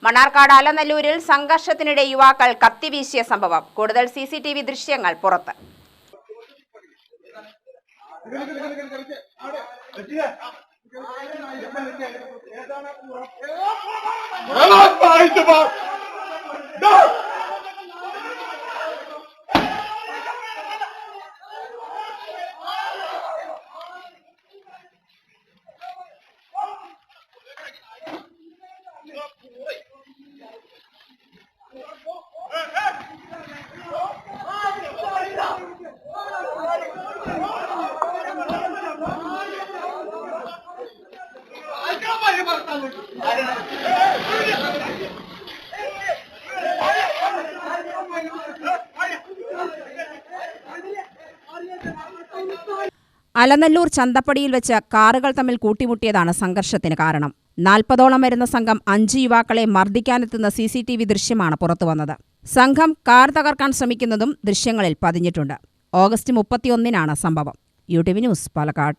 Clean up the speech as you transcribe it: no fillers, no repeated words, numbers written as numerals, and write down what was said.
മണ്ണാർക്കാട് അലനല്ലൂരിൽ സംഘർഷത്തിനിടെ യുവാക്കൾ കത്തിവീശിയ സംഭവം. കൂടുതൽ CCTV ദൃശ്യങ്ങൾ പുറത്ത്. അലനല്ലൂർ ചന്തപ്പടിയിൽ വെച്ച് കാറുകൾ തമ്മിൽ കൂട്ടിമുട്ടിയതാണ് സംഘർഷത്തിന് കാരണം. 40ഓളം വരുന്ന സംഘം 5 യുവാക്കളെ മർദ്ദിക്കാനെത്തുന്ന CCTV ദൃശ്യമാണ് പുറത്തുവന്നത്. സംഘം കാർ തകർക്കാൻ ശ്രമിക്കുന്നതും ദൃശ്യങ്ങളിൽ പതിഞ്ഞിട്ടുണ്ട്. ഓഗസ്റ്റ് 31-നാണ് സംഭവം. UTV news, Palakkad.